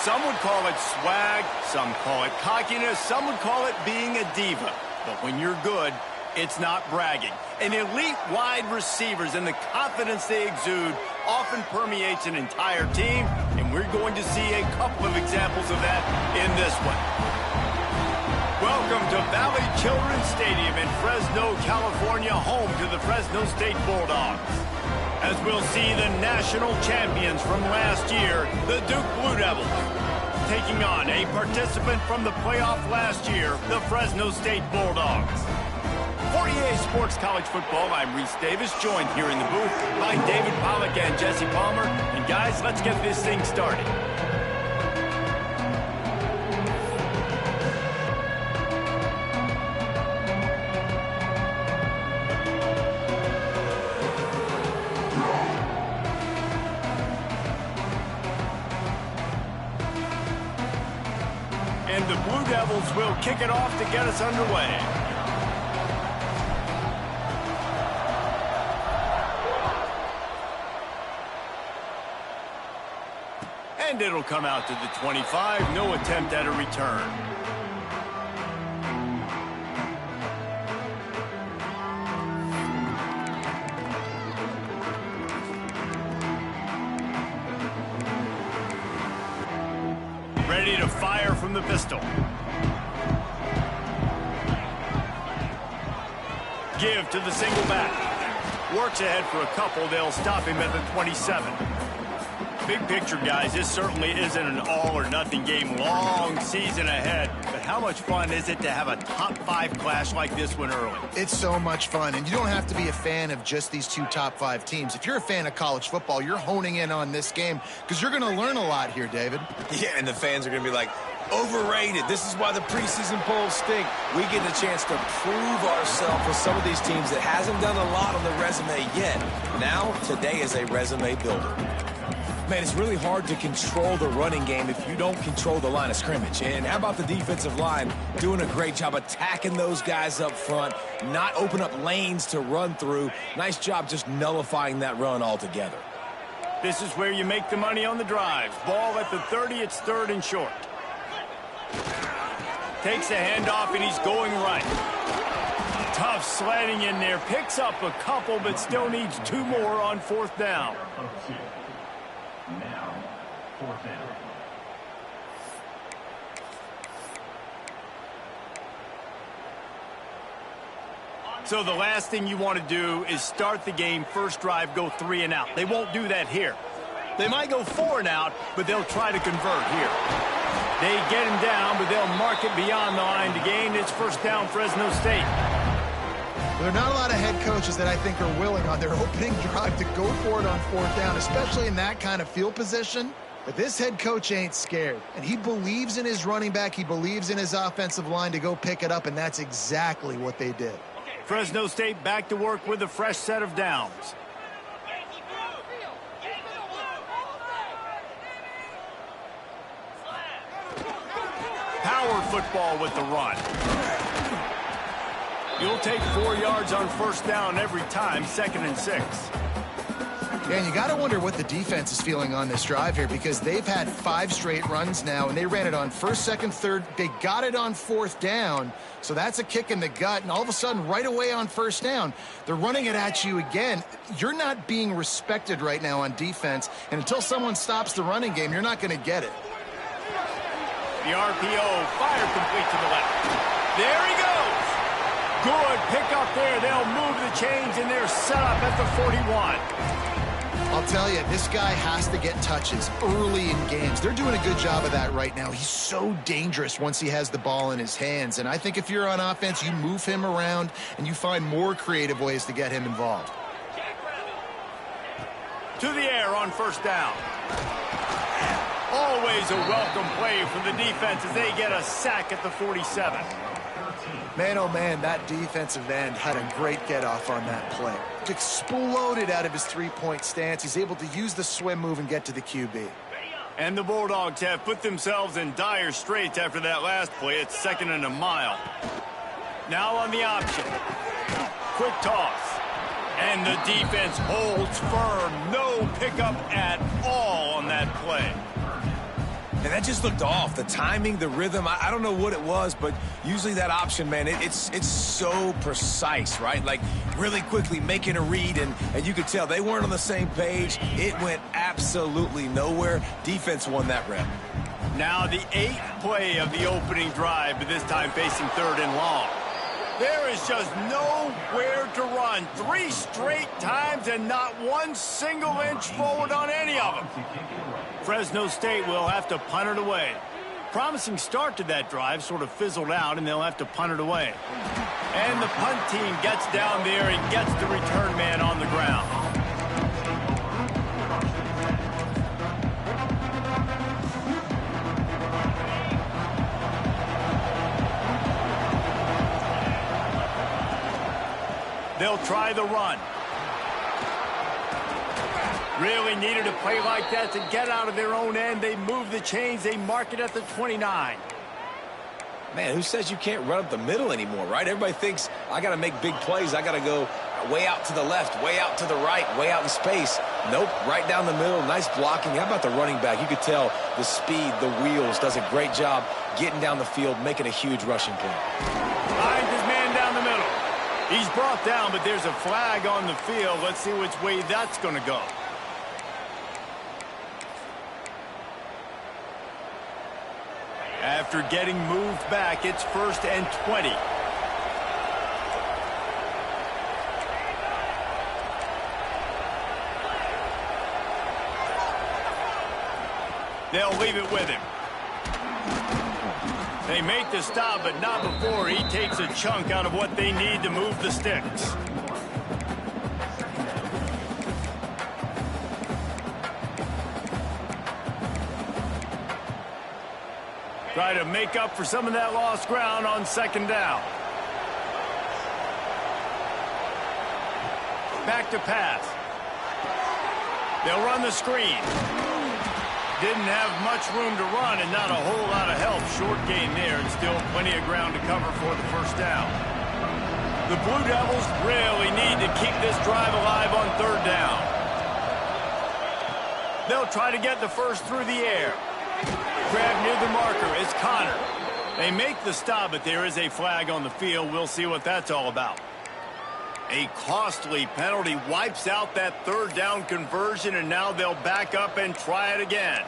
Some would call it swag, some call it cockiness, some would call it being a diva. But when you're good, it's not bragging. And elite wide receivers and the confidence they exude often permeates an entire team, and we're going to see a couple of examples of that in this one. Welcome to Valley Children's Stadium in Fresno, California, home to the Fresno State Bulldogs. As we'll see the national champions from last year, the Duke Blue Devils, taking on a participant from the playoff last year, the Fresno State Bulldogs. For EA Sports College Football, I'm Reese Davis, joined here in the booth by David Pollack and Jesse Palmer. And guys, let's get this thing started. And the Blue Devils will kick it off to get us underway. And it'll come out to the 25. No attempt at a return. Ready to fire from the pistol. Give to the single back. Works ahead for a couple. They'll stop him at the 27. Big picture, guys, this certainly isn't an all-or-nothing game. Long season ahead. But how much fun is it to have a top-5 clash like this one early? It's so much fun, and you don't have to be a fan of just these two top-5 teams. If you're a fan of college football, you're honing in on this game because you're going to learn a lot here, David. Yeah, and the fans are going to be like, overrated. This is why the preseason polls stink. We get a chance to prove ourselves with some of these teams that hasn't done a lot on the resume yet. Now, today is a resume builder. Man, it's really hard to control the running game if you don't control the line of scrimmage. And how about the defensive line doing a great job attacking those guys up front, not open up lanes to run through. Nice job just nullifying that run altogether. This is where you make the money on the drives. Ball at the 30, it's third and short. Takes the handoff, and he's going right. Tough sledding in there. Picks up a couple, but still needs 2 more on 4th down. Now, 4th down. So the last thing you want to do is start the game, first drive, go 3 and out. They won't do that here. They might go 4 and out, but they'll try to convert here. They get him down, but they'll mark it beyond the line to gain. It's first down, Fresno State. There are not a lot of head coaches that I think are willing on their opening drive to go for it on 4th down, especially in that kind of field position. But this head coach ain't scared, and he believes in his running back. He believes in his offensive line to go pick it up, and that's exactly what they did. Fresno State back to work with a fresh set of downs. Power football with the run. You'll take 4 yards on first down every time, 2nd and 6. Yeah, and you got to wonder what the defense is feeling on this drive here because they've had 5 straight runs now, and they ran it on 1st, 2nd, 3rd. They got it on 4th down, so that's a kick in the gut, and all of a sudden, right away on 1st down, they're running it at you again. You're not being respected right now on defense, and until someone stops the running game, you're not going to get it. The RPO, fire complete to the left. There he goes. Good pickup there. They'll move the chains, and they're set up at the 41. I'll tell you, this guy has to get touches early in games. They're doing a good job of that right now. He's so dangerous once he has the ball in his hands. And I think if you're on offense, you move him around, and you find more creative ways to get him involved. To the air on first down. Always a welcome play for the defense as they get a sack at the 47. Man, oh man, that defensive end had a great get-off on that play. Exploded out of his three-point stance. He's able to use the swim move and get to the QB. And the Bulldogs have put themselves in dire straits after that last play. It's 2nd and a mile. Now on the option. Quick toss. And the defense holds firm. No pickup at all on that play. And that just looked off. The timing, the rhythm, I don't know what it was, but usually that option, man, it's so precise, right? Like really quickly making a read, and you could tell they weren't on the same page. It went absolutely nowhere. Defense won that rep. Now the 8th play of the opening drive, but this time facing 3rd and long. There is just nowhere to run. 3 straight times and not one single inch forward on any of them. Fresno State will have to punt it away. Promising start to that drive, sort of fizzled out, and they'll have to punt it away. And the punt team gets down there and gets the return man on the ground. They'll try the run. Really needed a play like that to get out of their own end. They move the chains. They mark it at the 29. Man, who says you can't run up the middle anymore, right? Everybody thinks I got to make big plays. I got to go way out to the left, way out to the right, way out in space. Nope, right down the middle. Nice blocking. How about the running back? You could tell the speed, the wheels, does a great job getting down the field, making a huge rushing play. Finds his man down the middle. He's brought down, but there's a flag on the field. Let's see which way that's going to go. After getting moved back, it's 1st and 20. They'll leave it with him. They make the stop, but not before he takes a chunk out of what they need to move the sticks. Try to make up for some of that lost ground on 2nd down. Back to pass. They'll run the screen. Didn't have much room to run and not a whole lot of help. Short gain there and still plenty of ground to cover for the 1st down. The Blue Devils really need to keep this drive alive on 3rd down. They'll try to get the first through the air. Grab near the marker is Connor. They make the stop, but there is a flag on the field. We'll see what that's all about. A costly penalty wipes out that 3rd down conversion, and now they'll back up and try it again.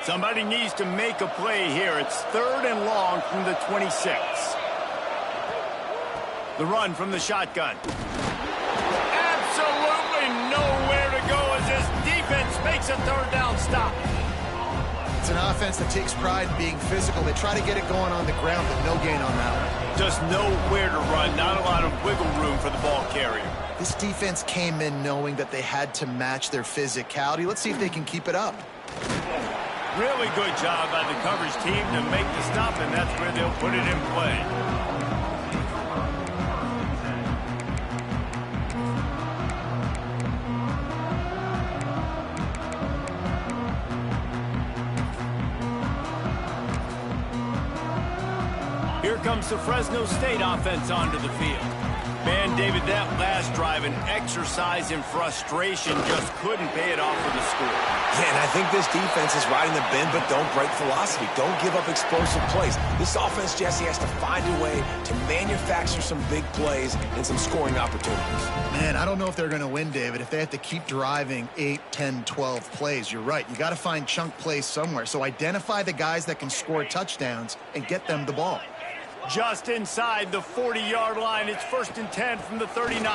Somebody needs to make a play here. It's 3rd and long from the 26. The run from the shotgun. Absolutely nowhere to go as this defense makes a 3rd down stop. It's an offense that takes pride in being physical. They try to get it going on the ground, but no gain on that one. Just nowhere to run, not a lot of wiggle room for the ball carrier. This defense came in knowing that they had to match their physicality. Let's see if they can keep it up. Really good job by the coverage team to make the stop, and that's where they'll put it in play. Here comes the Fresno State offense onto the field. Man, David, that last drive, an exercise in frustration, just couldn't pay it off with the score. Yeah, and I think this defense is riding the bend, but don't break philosophy. Don't give up explosive plays. This offense, Jesse, has to find a way to manufacture some big plays and some scoring opportunities. Man, I don't know if they're going to win, David, if they have to keep driving 8, 10, 12 plays. You're right. You got to find chunk plays somewhere. So identify the guys that can score touchdowns and get them the ball. Just inside the 40-yard line. It's 1st and 10 from the 39.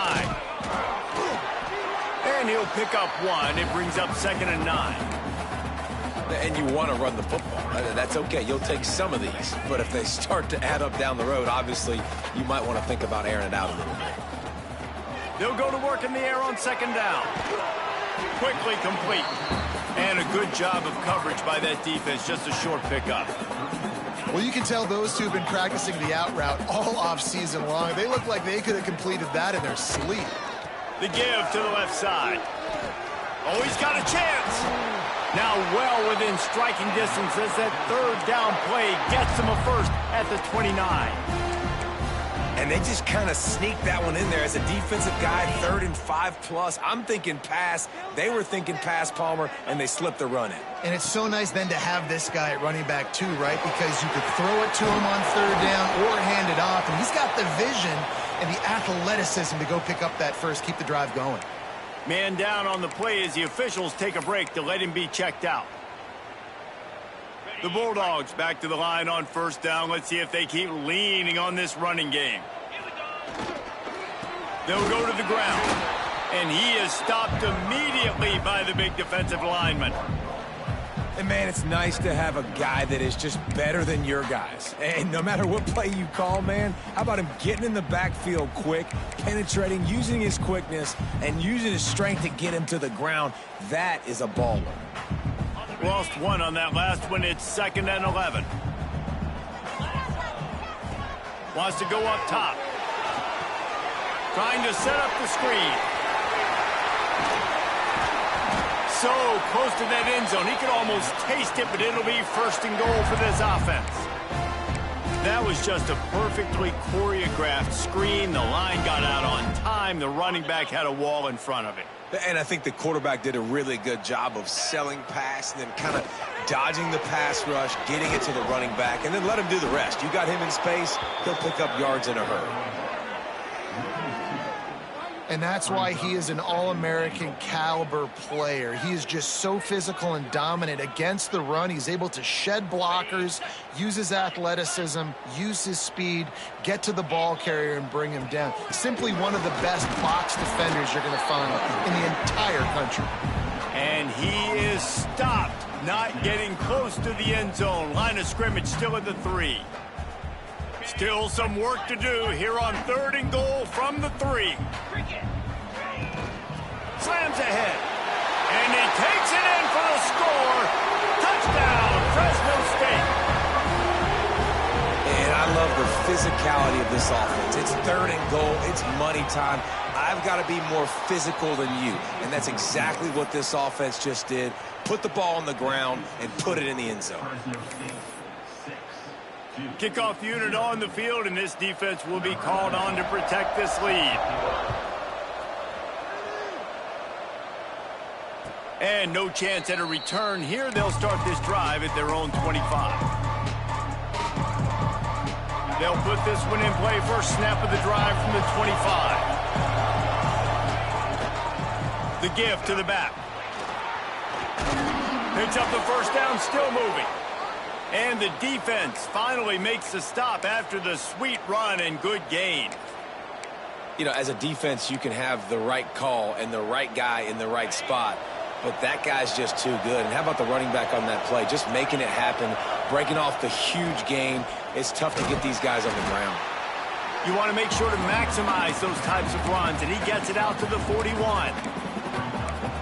And he'll pick up 1. It brings up 2nd and 9. And you want to run the football. That's okay. You'll take some of these. But if they start to add up down the road, obviously, you might want to think about airing it out a little bit. They'll go to work in the air on 2nd down. Quickly complete. And a good job of coverage by that defense. Just a short pickup. Well, you can tell those two have been practicing the out route all off-season long. They look like they could have completed that in their sleep. The give to the left side. Oh, he's got a chance. Now well within striking distance as that 3rd down play gets him a first at the 29. and they just kind of sneaked that one in there. As a defensive guy, 3rd and 5+. I'm thinking pass. They were thinking pass, Palmer, and they slipped the run in. And it's so nice then to have this guy at running back too, right? Because you could throw it to him on 3rd down or hand it off, and he's got the vision and the athleticism to go pick up that first, keep the drive going. Man down on the play as the officials take a break to let him be checked out. The Bulldogs back to the line on 1st down. Let's see if they keep leaning on this running game. They'll go to the ground. And he is stopped immediately by the big defensive lineman. And, man, it's nice to have a guy that is just better than your guys. And no matter what play you call, man, how about him getting in the backfield quick, penetrating, using his quickness, and using his strength to get him to the ground. That is a baller. Lost one on that last one. It's 2nd and 11. Wants to go up top. Trying to set up the screen. So close to that end zone. He could almost taste it, but it'll be 1st and goal for this offense. That was just a perfectly choreographed screen. The line got out on time. The running back had a wall in front of it. And I think the quarterback did a really good job of selling pass and then kind of dodging the pass rush, getting it to the running back, and then let him do the rest. You got him in space, he'll pick up yards in a hurry. And that's why he is an All-American caliber player. He is just so physical and dominant against the run. He's able to shed blockers, use his athleticism, use his speed, get to the ball carrier and bring him down. Simply one of the best box defenders you're going to find in the entire country. And he is stopped, not getting close to the end zone. Line of scrimmage still at the 3. Still some work to do here on 3rd and goal from the 3. Slams ahead. And he takes it in for the score. Touchdown, Fresno State. And I love the physicality of this offense. It's 3rd and goal. It's money time. I've got to be more physical than you. And that's exactly what this offense just did. Put the ball on the ground and put it in the end zone. Kickoff unit on the field, and this defense will be called on to protect this lead. And no chance at a return here. They'll start this drive at their own 25. They'll put this one in play. First snap of the drive from the 25. The give to the back. Picks up the 1st down, still moving. And the defense finally makes the stop after the sweet run and good gain. You know, as a defense, you can have the right call and the right guy in the right spot, but that guy's just too good. And how about the running back on that play? Just making it happen, breaking off the huge gain. It's tough to get these guys on the ground. You want to make sure to maximize those types of runs, and he gets it out to the 41.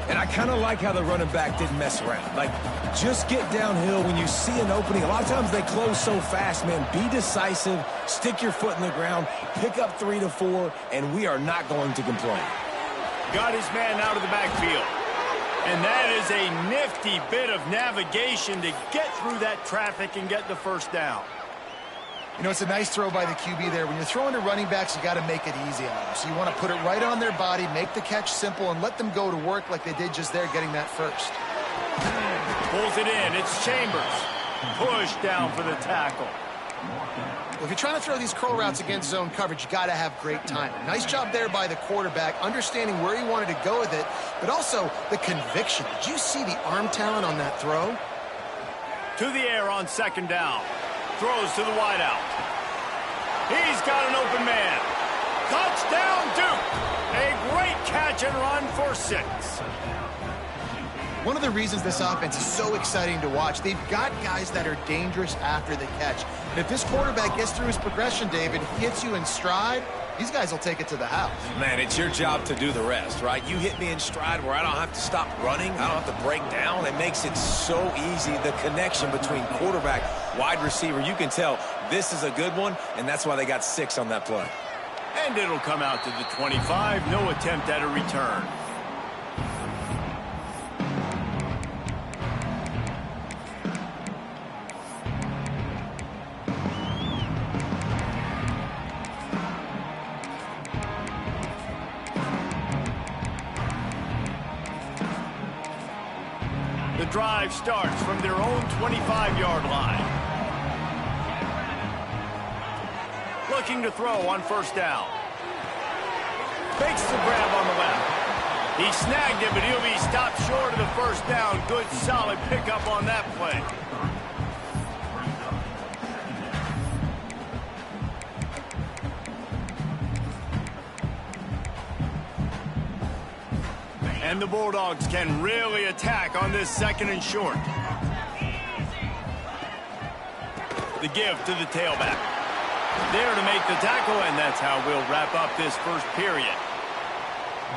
And I kind of like how the running back didn't mess around. Like, just get downhill when you see an opening. A lot of times they close so fast, man. Be decisive, stick your foot in the ground, pick up 3 to 4, and we are not going to complain. Got his man out of the backfield. And that is a nifty bit of navigation to get through that traffic and get the 1st down. You know, it's a nice throw by the QB there. When you're throwing to running backs, you got to make it easy on them. So you want to put it right on their body, make the catch simple, and let them go to work like they did just there, getting that 1st. Pulls it in. It's Chambers. Push down for the tackle. Well, if you're trying to throw these curl routes against zone coverage, you got to have great timing. Nice job there by the quarterback, understanding where he wanted to go with it, but also the conviction. Did you see the arm talent on that throw? To the air on 2nd down. Throws to the wideout. He's got an open man. Touchdown, Duke. A great catch and run for 6. One of the reasons this offense is so exciting to watch, they've got guys that are dangerous after the catch. And if this quarterback gets through his progression, David, hits you in stride, these guys will take it to the house. Man, it's your job to do the rest, right? You hit me in stride where I don't have to stop running. I don't have to break down. It makes it so easy, the connection between quarterback, wide receiver. You can tell this is a good one, and that's why they got 6 on that play. And it'll come out to the 25. No attempt at a return. The drive starts from their own 25-yard line. Looking to throw on first down. Fakes the grab on the left. He snagged it, but he'll be stopped short of the first down. Good, solid pickup on that play. And the Bulldogs can really attack on this second and short. The give to the tailback. There to make the tackle, and that's how we'll wrap up this first period.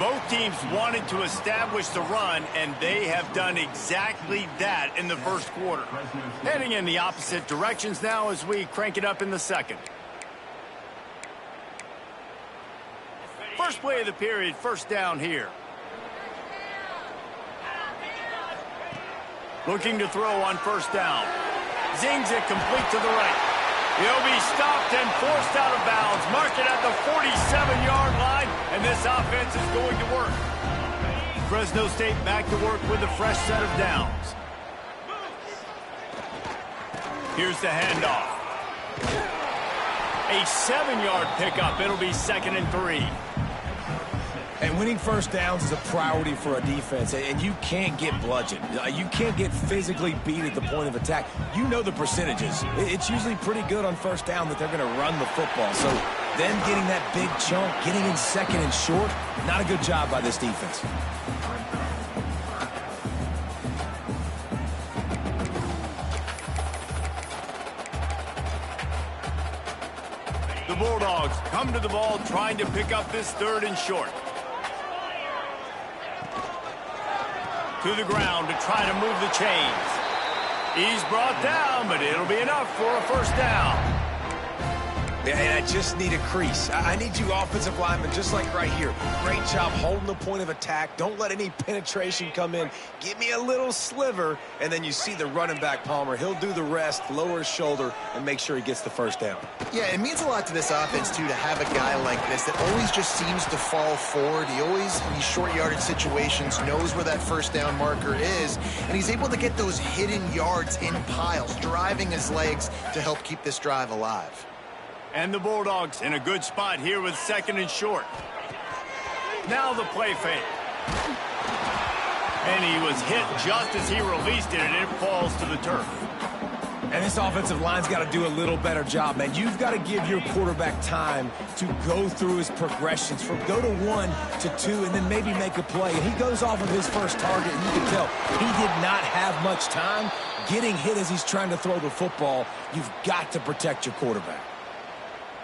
Both teams wanted to establish the run, and they have done exactly that in the first quarter. Heading in the opposite directions now as we crank it up in the second. First play of the period, first down here. Looking to throw on first down. Zings it complete to the right. He'll be stopped and forced out of bounds. Mark it at the 47-yard line, and this offense is going to work. Fresno State back to work with a fresh set of downs. Here's the handoff. A 7-yard pickup. It'll be 2nd and 3. And winning first downs is a priority for a defense, and you can't get bludgeoned. You can't get physically beat at the point of attack. You know the percentages. It's usually pretty good on first down that they're going to run the football. So them getting that big chunk, getting in second and short, not a good job by this defense. The Bulldogs come to the ball trying to pick up this 3rd and short. To the ground to try to move the chains. He's brought down, but it'll be enough for a first down. Yeah, and I just need a crease. I need you offensive linemen, just like right here. Great job holding the point of attack. Don't let any penetration come in. Give me a little sliver, and then you see the running back, Palmer. He'll do the rest, lower his shoulder, and make sure he gets the first down. Yeah, it means a lot to this offense, too, to have a guy like this that always just seems to fall forward. He always, in these short yardage situations, knows where that first down marker is, and he's able to get those hidden yards in piles, driving his legs to help keep this drive alive. And the Bulldogs in a good spot here with 2nd and short. Now the play fake. And he was hit just as he released it, and it falls to the turf. And this offensive line's got to do a little better job, man. You've got to give your quarterback time to go through his progressions from go to 1 to 2 and then maybe make a play. And he goes off of his first target, and you can tell he did not have much time getting hit as he's trying to throw the football. You've got to protect your quarterback.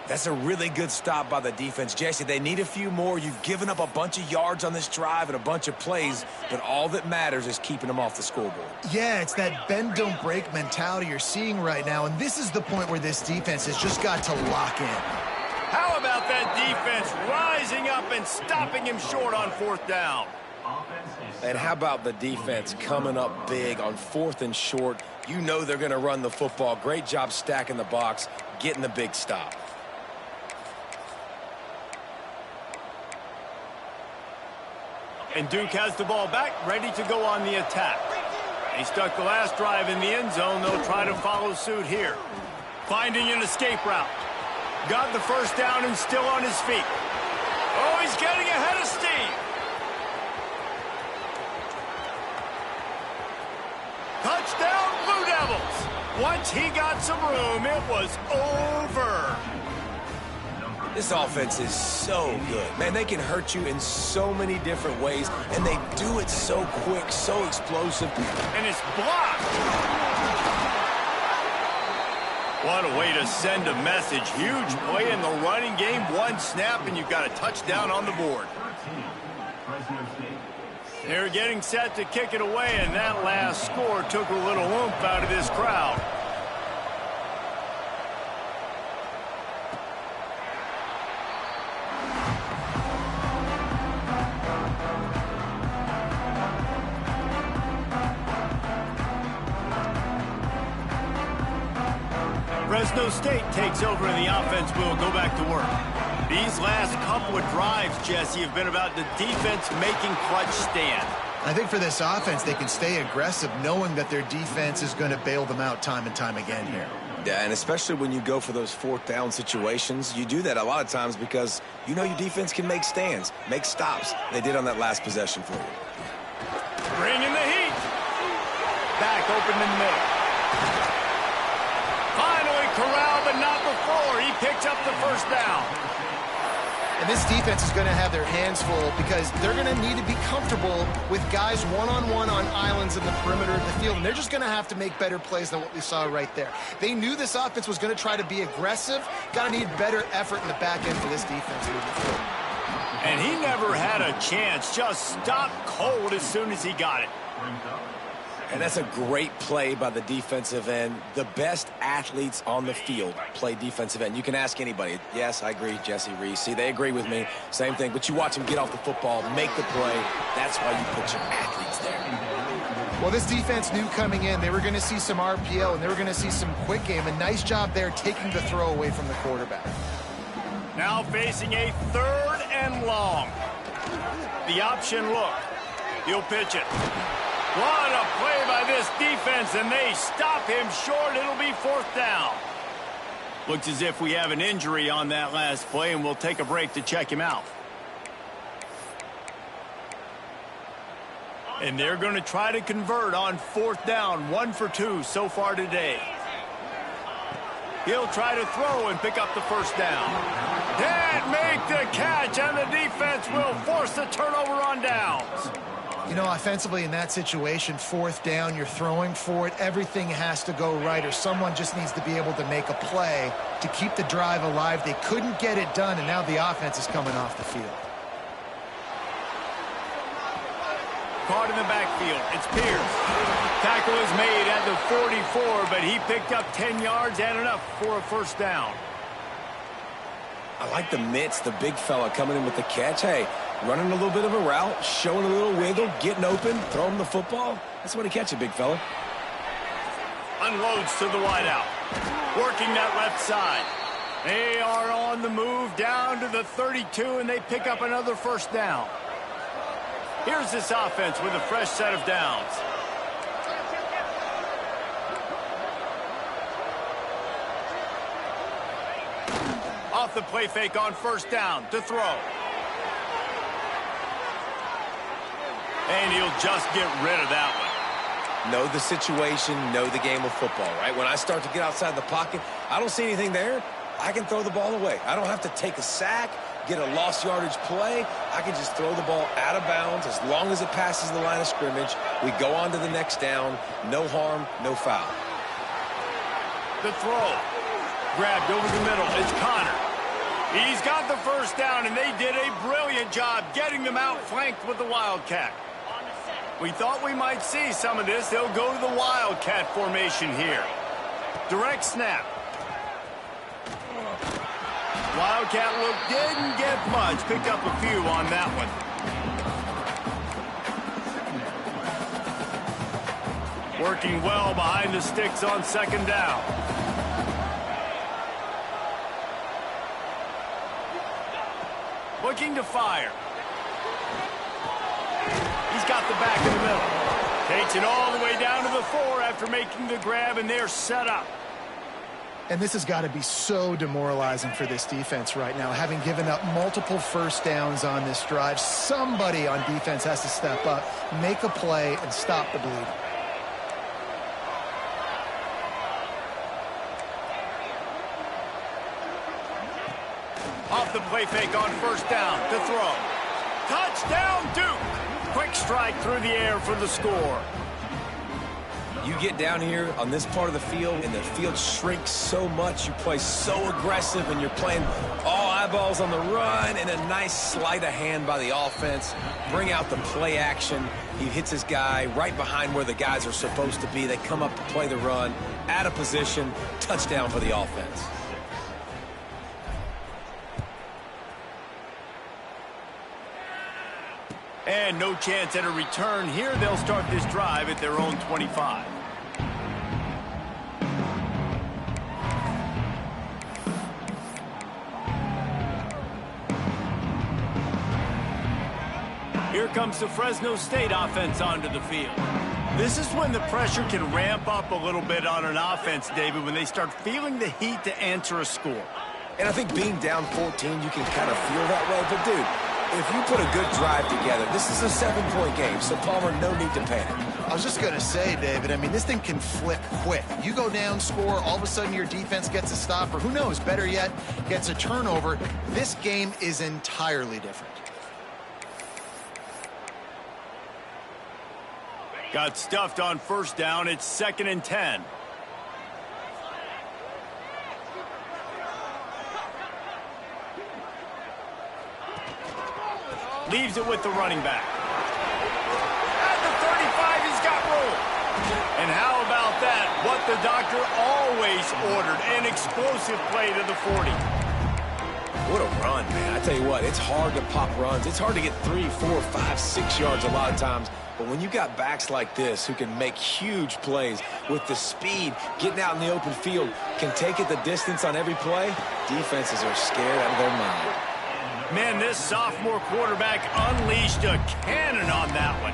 That's a really good stop by the defense. Jesse, they need a few more. You've given up a bunch of yards on this drive and a bunch of plays, but all that matters is keeping them off the scoreboard. Yeah, it's that bend, don't break mentality you're seeing right now, and this is the point where this defense has just got to lock in. How about that defense rising up and stopping him short on 4th down? And how about the defense coming up big on 4th and short? You know they're going to run the football. Great job stacking the box, getting the big stop. And Duke has the ball back, ready to go on the attack. He stuck the last drive in the end zone. They'll try to follow suit here. Finding an escape route. Got the first down and still on his feet. Oh, he's getting ahead of steam. Touchdown, Blue Devils. Once he got some room, it was over. This offense is so good. Man, they can hurt you in so many different ways, and they do it so quick, so explosive. And it's blocked. What a way to send a message. Huge play in the running game. One snap, and you've got a touchdown on the board. They're getting set to kick it away, and that last score took a little oomph out of this crowd. Fresno State takes over and the offense will go back to work. These last couple of drives, Jesse, have been about the defense making clutch stand. I think for this offense, they can stay aggressive knowing that their defense is going to bail them out time and time again here. Yeah, and especially when you go for those fourth down situations, you do that a lot of times because you know your defense can make stands, make stops. They did on that last possession for you. Bringing the heat. Back open in the middle. Finally corralled, but not before. He picks up the first down. And this defense is going to have their hands full because they're going to need to be comfortable with guys one-on-one on islands in the perimeter of the field. And they're just going to have to make better plays than what we saw right there. They knew this offense was going to try to be aggressive. Got to need better effort in the back end for this defense moving forward. And he never had a chance. Just stopped cold as soon as he got it. And that's a great play by the defensive end. The best athletes on the field play defensive end. You can ask anybody. Yes, I agree, Jesse Reese. See, they agree with me. Same thing. But you watch them get off the football, make the play. That's why you put your athletes there. Well, this defense knew coming in they were going to see some RPO and they were going to see some quick game. A nice job there taking the throw away from the quarterback. Now facing a 3rd and long. The option look. He'll pitch it. What a play by this defense, and they stop him short. It'll be 4th down. Looks as if we have an injury on that last play, and we'll take a break to check him out. And they're going to try to convert on 4th down, 1 for 2 so far today. He'll try to throw and pick up the first down. Can't make the catch, and the defense will force the turnover on downs. You know, offensively in that situation, 4th down, you're throwing for it. Everything has to go right, or someone just needs to be able to make a play to keep the drive alive. They couldn't get it done, and now the offense is coming off the field. Caught in the backfield. It's Pierce. Tackle is made at the 44, but he picked up 10 yards and enough for a first down. I like the mitts, the big fella coming in with the catch. Hey, running a little bit of a route, showing a little wiggle, getting open, throwing the football. That's what he catches, big fella. Unloads to the wideout. Working that left side. They are on the move down to the 32, and they pick up another first down. Here's this offense with a fresh set of downs. Off the play fake on first down to throw. And he'll just get rid of that one. Know the situation, know the game of football, right? When I start to get outside the pocket, I don't see anything there. I can throw the ball away. I don't have to take a sack, get a lost yardage play. I can just throw the ball out of bounds as long as it passes the line of scrimmage. We go on to the next down. No harm, no foul. The throw. Grabbed over the middle. It's Connor. He's got the first down, and they did a brilliant job getting them out flanked with the Wildcat. We thought we might see some of this. They'll go to the Wildcat formation here. Direct snap. Wildcat look didn't get much. Picked up a few on that one. Working well behind the sticks on 2nd down. Looking to fire. He's got the back in the middle. Takes it all the way down to the 4 after making the grab, and they're set up. And this has got to be so demoralizing for this defense right now, having given up multiple first downs on this drive. Somebody on defense has to step up, make a play, and stop the bleed. Off the play fake on first down to throw. Touchdown, Duke. Quick strike through the air for the score. You get down here on this part of the field, and the field shrinks so much. You play so aggressive, and you're playing all eyeballs on the run, and a nice sleight of hand by the offense. Bring out the play action. He hits his guy right behind where the guys are supposed to be. They come up to play the run, out of position, touchdown for the offense. And no chance at a return here. They'll start this drive at their own 25. Here comes the Fresno State offense onto the field. This is when the pressure can ramp up a little bit on an offense, David, when they start feeling the heat to answer a score. And I think being down 14, you can kind of feel that way. But, dude, if you put a good drive together, this is a 7-point game, so Palmer, no need to panic. I was just going to say, David, I mean, this thing can flip quick. You go down, score, all of a sudden your defense gets a stop, or who knows, better yet, gets a turnover. This game is entirely different. Got stuffed on first down. It's 2nd and 10. Leaves it with the running back. At the 35, he's got room. And how about that? What the doctor always ordered, an explosive play to the 40. What a run, man. I tell you what, it's hard to pop runs. It's hard to get 3, 4, 5, 6 yards a lot of times. But when you got backs like this who can make huge plays with the speed, getting out in the open field, can take it the distance on every play, defenses are scared out of their mind. Man, this sophomore quarterback unleashed a cannon on that one.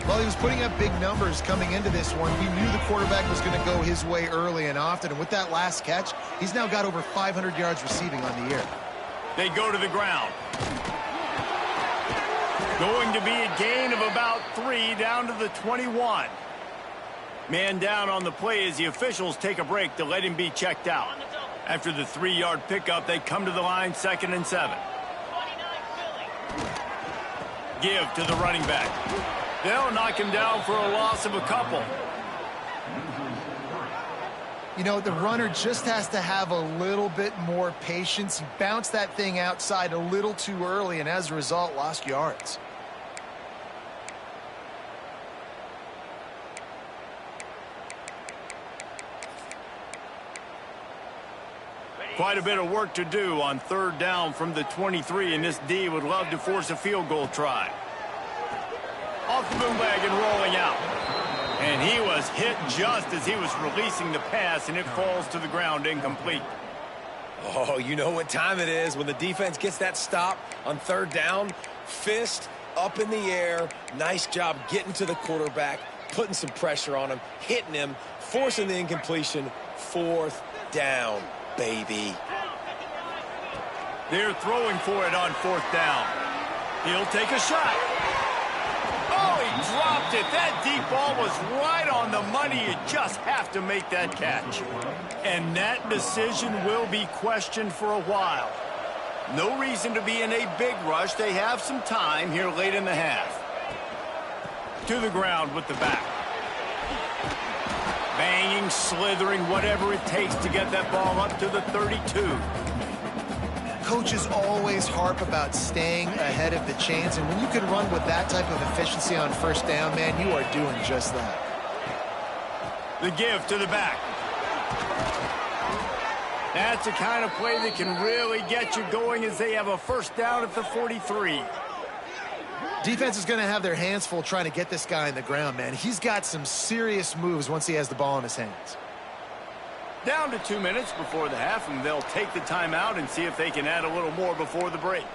Well, he was putting up big numbers coming into this one. He knew the quarterback was going to go his way early and often. And with that last catch, he's now got over 500 yards receiving on the year. They go to the ground. Going to be a gain of about 3 down to the 21. Man down on the play as the officials take a break to let him be checked out. After the 3-yard pickup, they come to the line, 2nd and 7. Give to the running back. They'll knock him down for a loss of a couple. You know, the runner just has to have a little bit more patience. He bounced that thing outside a little too early, and as a result, lost yards. Quite a bit of work to do on 3rd down from the 23, and this D would love to force a field goal try. Off the bootleg and rolling out. And he was hit just as he was releasing the pass, and it falls to the ground incomplete. Oh, you know what time it is when the defense gets that stop on 3rd down. Fist up in the air. Nice job getting to the quarterback, putting some pressure on him, hitting him, forcing the incompletion. 4th down, baby. They're throwing for it on 4th down. He'll take a shot. Oh, he dropped it. That deep ball was right on the money. You just have to make that catch. And that decision will be questioned for a while. No reason to be in a big rush. They have some time here late in the half. To the ground with the back. Banging, slithering, whatever it takes to get that ball up to the 32. Coaches always harp about staying ahead of the chains, and when you can run with that type of efficiency on 1st down, man, you are doing just that. The give to the back. That's the kind of play that can really get you going as they have a 1st down at the 43. Defense is going to have their hands full trying to get this guy on the ground, man. He's got some serious moves once he has the ball in his hands. Down to 2 minutes before the half, and they'll take the timeout and see if they can add a little more before the break.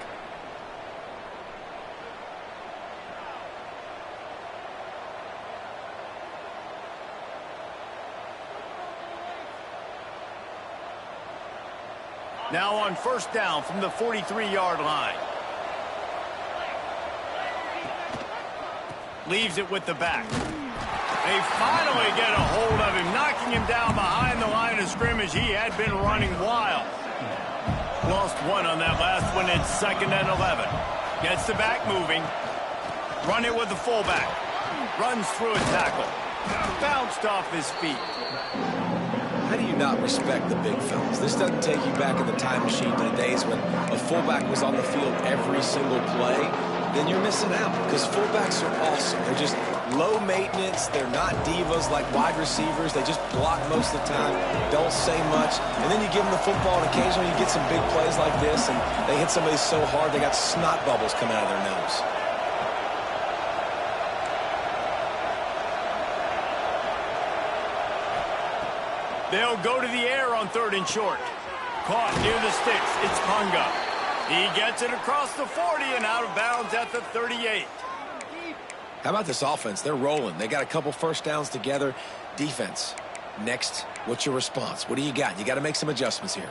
Now on 1st down from the 43-yard line. Leaves it with the back. They finally get a hold of him, knocking him down behind the line of scrimmage. He had been running wild. Lost 1 on that last one. It's 2nd and 11. Gets the back moving. Run it with the fullback. Runs through a tackle. Bounced off his feet. How do you not respect the big fellas? This doesn't take you back in the time machine to the days when a fullback was on the field every single play. Then you're missing out because fullbacks are awesome. They're just low maintenance. They're not divas like wide receivers. They just block most of the time, don't say much. And then you give them the football, and occasionally you get some big plays like this, and they hit somebody so hard they got snot bubbles coming out of their nose. They'll go to the air on 3rd and short. Caught near the sticks. It's Punga. He gets it across the 40 and out of bounds at the 38. How about this offense? They're rolling. They got a couple first downs together. Defense, next, what's your response? What do you got? You got to make some adjustments here.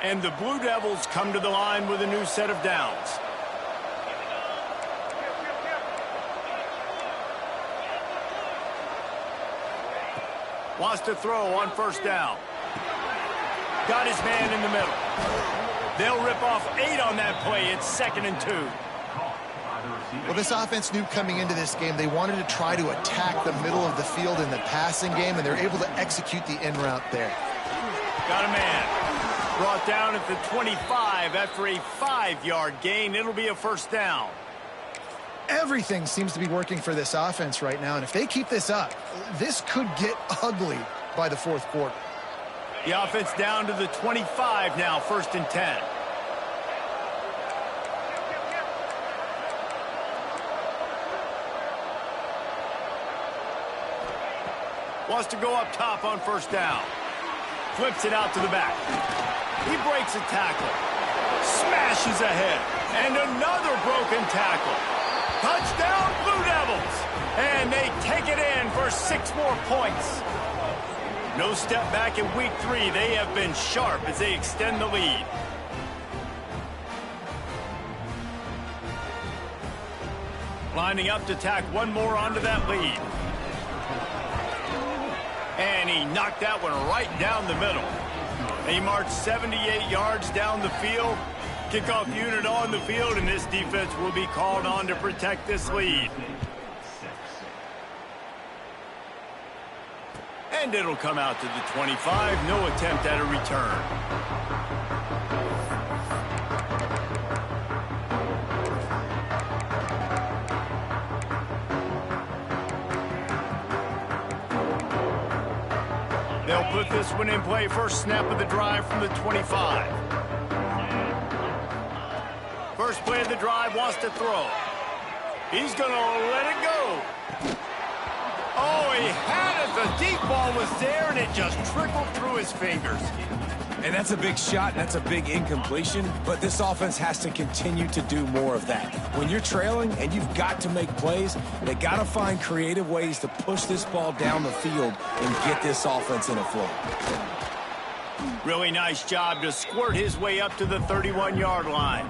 And the Blue Devils come to the line with a new set of downs. Wants to throw on first down. Got his man in the middle. They'll rip off 8 on that play. It's 2nd and 2. Well, this offense knew coming into this game they wanted to try to attack the middle of the field in the passing game, and they're able to execute the in route there. Got a man. Brought down at the 25 after a 5-yard gain. It'll be a first down. Everything seems to be working for this offense right now, and if they keep this up, this could get ugly by the 4th quarter. The offense down to the 25 now, 1st and 10. Wants to go up top on first down. Flips it out to the back. He breaks a tackle. Smashes ahead. And another broken tackle. Touchdown, Blue Devils. And they take it in for 6 more points. No step back in week 3. They have been sharp as they extend the lead. Lining up to tack one more onto that lead. And he knocked that one right down the middle. He marched 78 yards down the field. Kickoff unit on the field, and this defense will be called on to protect this lead. And it'll come out to the 25. No attempt at a return. They'll put this one in play. First snap of the drive from the 25. First play of the drive, wants to throw. He's going to let it go. Oh, he had it. The deep ball was there, and it just trickled through his fingers. And that's a big shot, and that's a big incompletion, but this offense has to continue to do more of that. When you're trailing and you've got to make plays, they got to find creative ways to push this ball down the field and get this offense in a flow. Really nice job to squirt his way up to the 31-yard line.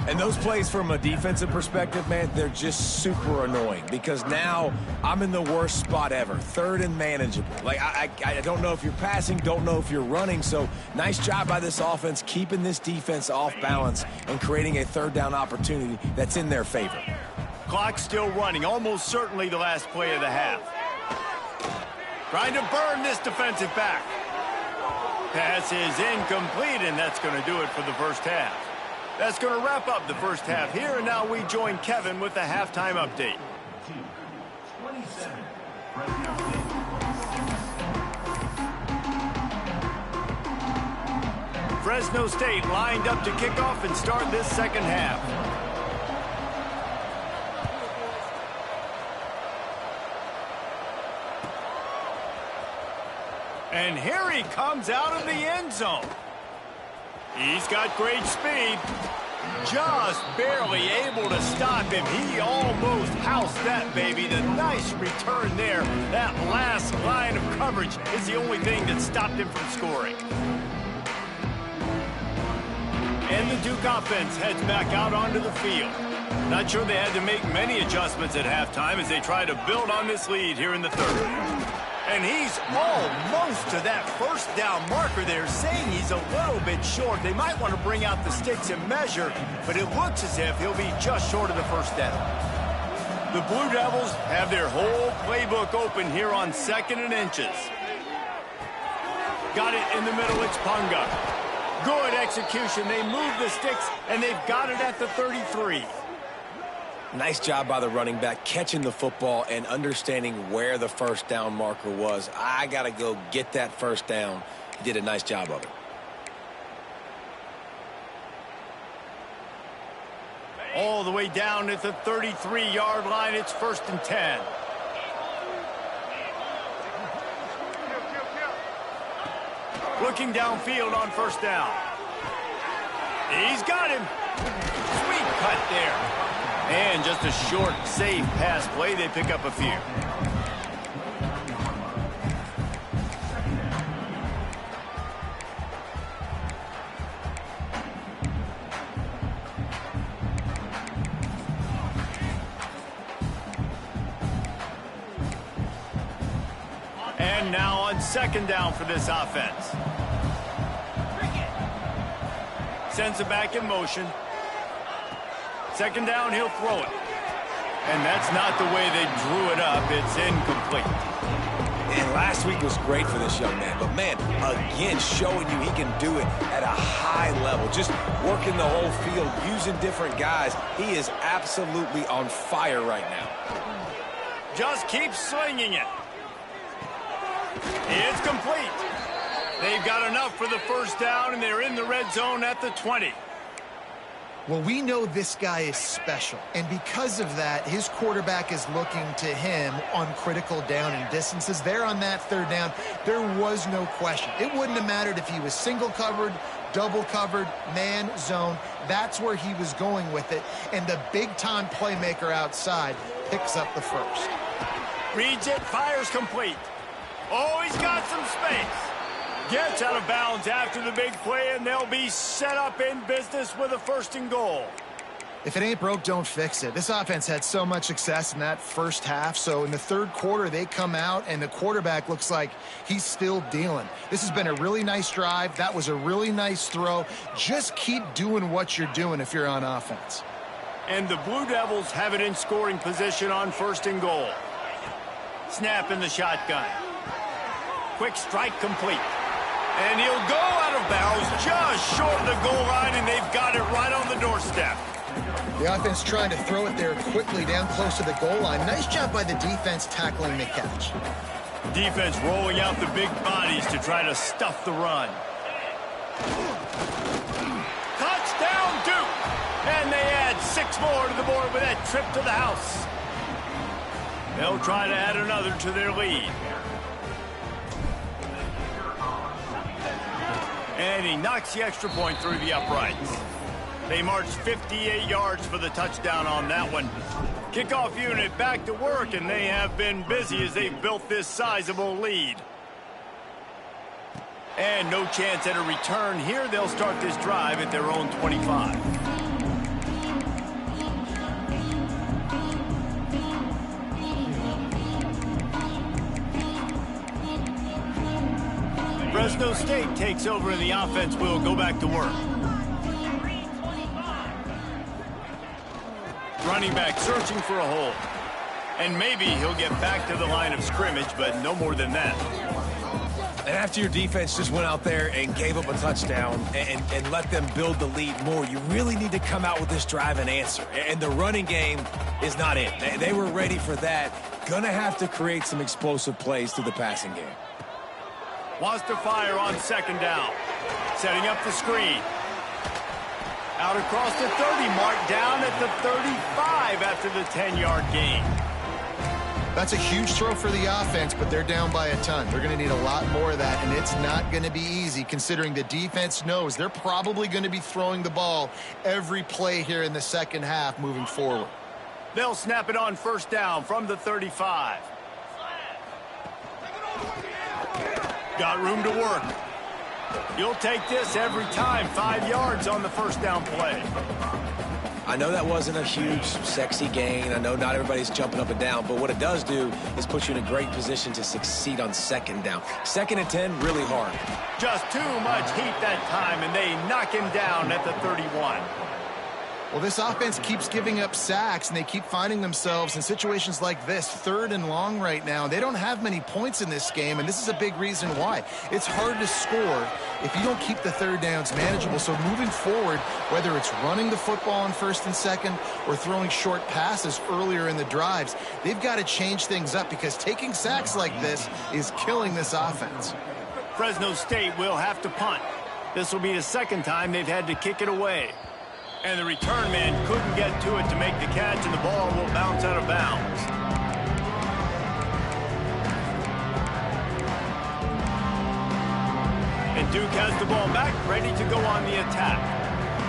And those plays from a defensive perspective, man, they're just super annoying because now I'm in the worst spot ever, 3rd and manageable. Like, I don't know if you're passing, don't know if you're running, so nice job by this offense keeping this defense off balance and creating a 3rd down opportunity that's in their favor. Clock's still running, almost certainly the last play of the half. Trying to burn this defensive back. Pass is incomplete, and that's going to do it for the first half. That's going to wrap up the first half here, and now we join Kevin with the halftime update. Fresno State lined up to kick off and start this second half. And here he comes out of the end zone. He's got great speed. Just barely able to stop him. He almost housed that baby. The nice return there. That last line of coverage is the only thing that stopped him from scoring. And the Duke offense heads back out onto the field. Not sure they had to make many adjustments at halftime as they try to build on this lead here in the 3rd. And he's almost to that first down marker there, saying he's a little bit short. They might want to bring out the sticks and measure, but it looks as if he'll be just short of the first down. The Blue Devils have their whole playbook open here on 2nd and inches. Got it in the middle, it's Punga. Good execution. They move the sticks, and they've got it at the 33. Nice job by the running back, catching the football and understanding where the first down marker was. I got to go get that first down. He did a nice job of it. All the way down at the 33-yard line, it's 1st and 10. Looking downfield on first down. He's got him. Sweet cut there. And just a short, safe pass play. They pick up a few. And now on second down for this offense. Sends it back in motion. Second down, he'll throw it. And that's not the way they drew it up. It's incomplete. And last week was great for this young man. But, man, again, showing you he can do it at a high level. Just working the whole field, using different guys. He is absolutely on fire right now. Just keep swinging it. It's complete. They've got enough for the first down, and they're in the red zone at the 20. Well, we know this guy is special, and because of that, his quarterback is looking to him on critical down and distances. There on that third down, there was no question. It wouldn't have mattered if he was single covered, double covered, man, zone. That's where he was going with it, and the big-time playmaker outside picks up the first. Reads it, fires complete. Oh, he's got some space. Gets out of bounds after the big play, and they'll be set up in business with a first and goal. If it ain't broke, don't fix it. This offense had so much success in that first half, so in the third quarter, they come out, and the quarterback looks like he's still dealing. This has been a really nice drive. That was a really nice throw. Just keep doing what you're doing if you're on offense. And the Blue Devils have it in scoring position on first and goal. Snap in the shotgun. Quick strike complete. And he'll go out of bounds just short of the goal line, and they've got it right on the doorstep. The offense trying to throw it there quickly down close to the goal line. Nice job by the defense tackling the catch. Defense rolling out the big bodies to try to stuff the run. Touchdown, Duke! And they add 6 more to the board with that trip to the house. They'll try to add another to their lead. And he knocks the extra point through the uprights. They march 58 yards for the touchdown on that one. Kickoff unit back to work, and they have been busy as they've built this sizable lead. And no chance at a return here. They'll start this drive at their own 25. Fresno State takes over, and the offense will go back to work. Running back searching for a hole. And maybe he'll get back to the line of scrimmage, but no more than that. And after your defense just went out there and gave up a touchdown and let them build the lead more, you really need to come out with this drive and answer. And the running game is not it. They were ready for that. Gonna have to create some explosive plays through the passing game. Wants to fire on second down. Setting up the screen. Out across the 30 mark, down at the 35 after the 10-yard gain. That's a huge throw for the offense, but they're down by a ton. They're going to need a lot more of that, and it's not going to be easy considering the defense knows they're probably going to be throwing the ball every play here in the second half moving forward. They'll snap it on first down from the 35. Got room to work. You'll take this every time. 5 yards on the first down play. I know that wasn't a huge, sexy gain. I know not everybody's jumping up and down, but what it does do is put you in a great position to succeed on second down. 2nd and 10, really hard. Just too much heat that time, and they knock him down at the 31. Well, this offense keeps giving up sacks, and they keep finding themselves in situations like this, 3rd and long right now. They don't have many points in this game, and this is a big reason why. It's hard to score if you don't keep the third downs manageable. So moving forward, whether it's running the football on 1st and 2nd or throwing short passes earlier in the drives, they've got to change things up because taking sacks like this is killing this offense. Fresno State will have to punt. This will be the 2nd time they've had to kick it away. And the return man couldn't get to it to make the catch, and the ball will bounce out of bounds. And Duke has the ball back, ready to go on the attack.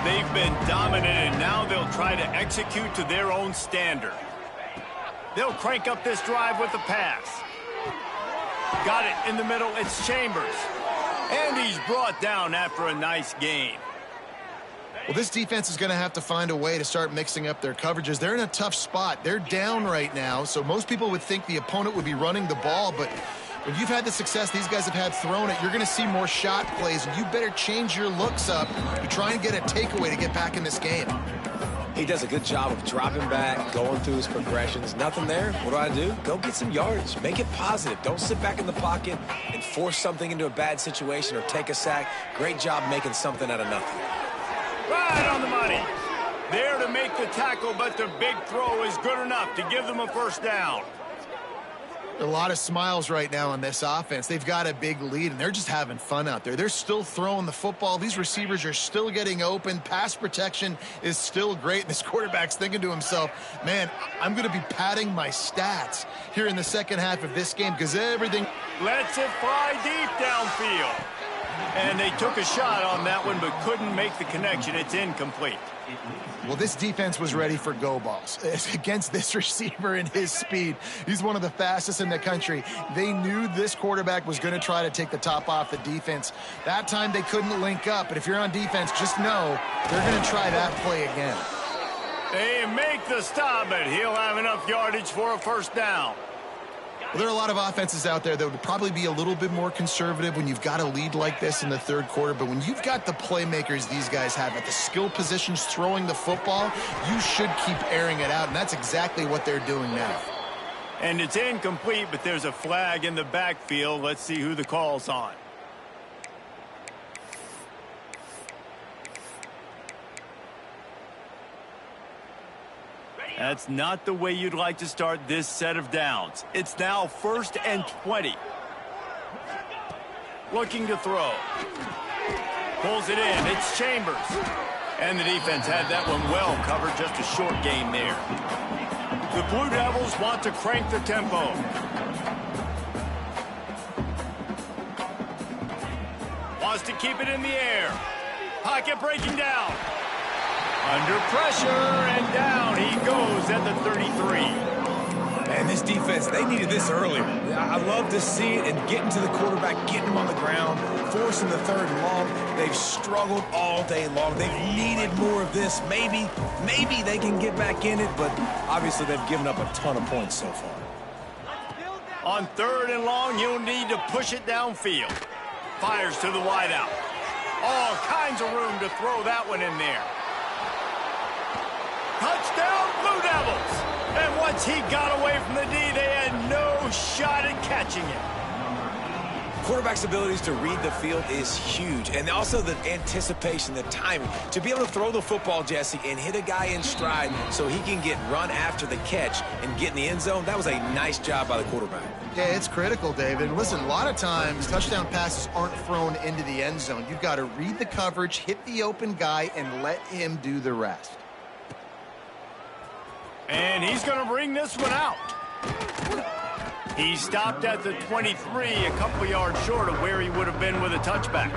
They've been dominant, and now they'll try to execute to their own standard. They'll crank up this drive with the pass. Got it in the middle. It's Chambers. And he's brought down after a nice gain. Well, this defense is going to have to find a way to start mixing up their coverages. They're in a tough spot. They're down right now, so most people would think the opponent would be running the ball, but when you've had the success these guys have had throwing it, you're going to see more shot plays, and you better change your looks up to try and get a takeaway to get back in this game. He does a good job of dropping back, going through his progressions. Nothing there. What do? Go get some yardage. Make it positive. Don't sit back in the pocket and force something into a bad situation or take a sack. Great job making something out of nothing. Right on the money. There to make the tackle, but the big throw is good enough to give them a first down. A lot of smiles right now on this offense. They've got a big lead, and they're just having fun out there. They're still throwing the football. These receivers are still getting open. Pass protection is still great. And this quarterback's thinking to himself, man, I'm going to be padding my stats here in the second half of this game because everything lets it fly deep downfield. And they took a shot on that one, but couldn't make the connection. It's incomplete. Well, this defense was ready for go balls against this receiver and his speed. He's one of the fastest in the country. They knew this quarterback was going to try to take the top off the defense. That time they couldn't link up, but if you're on defense, just know they're going to try that play again. They make the stop, but he'll have enough yardage for a first down. Well, there are a lot of offenses out there that would probably be a little bit more conservative when you've got a lead like this in the third quarter. But when you've got the playmakers these guys have at the skill positions throwing the football, you should keep airing it out. And that's exactly what they're doing now. And it's incomplete, but there's a flag in the backfield. Let's see who the call's on. That's not the way you'd like to start this set of downs. It's now 1st and 20. Looking to throw. Pulls it in. It's Chambers. And the defense had that one well covered. Just a short gain there. The Blue Devils want to crank the tempo. Wants to keep it in the air. Pocket breaking down. Under pressure, and down he goes at the 33. And this defense, they needed this earlier. I love to see it and getting to the quarterback, getting him on the ground, forcing the 3rd and long. They've struggled all day long. They've needed more of this. Maybe they can get back in it, but obviously they've given up a ton of points so far. On 3rd and long, you'll need to push it downfield. Fires to the wideout. All kinds of room to throw that one in there. Touchdown, Blue Devils! And once he got away from the D, they had no shot at catching it. Quarterback's abilities to read the field is huge. And also the anticipation, the timing. To be able to throw the football, Jesse, and hit a guy in stride so he can get run after the catch and get in the end zone, that was a nice job by the quarterback. Yeah, it's critical, David. And listen, a lot of times touchdown passes aren't thrown into the end zone. You've got to read the coverage, hit the open guy, and let him do the rest. And he's going to bring this one out. He stopped at the 23, a couple yards short of where he would have been with a touchback.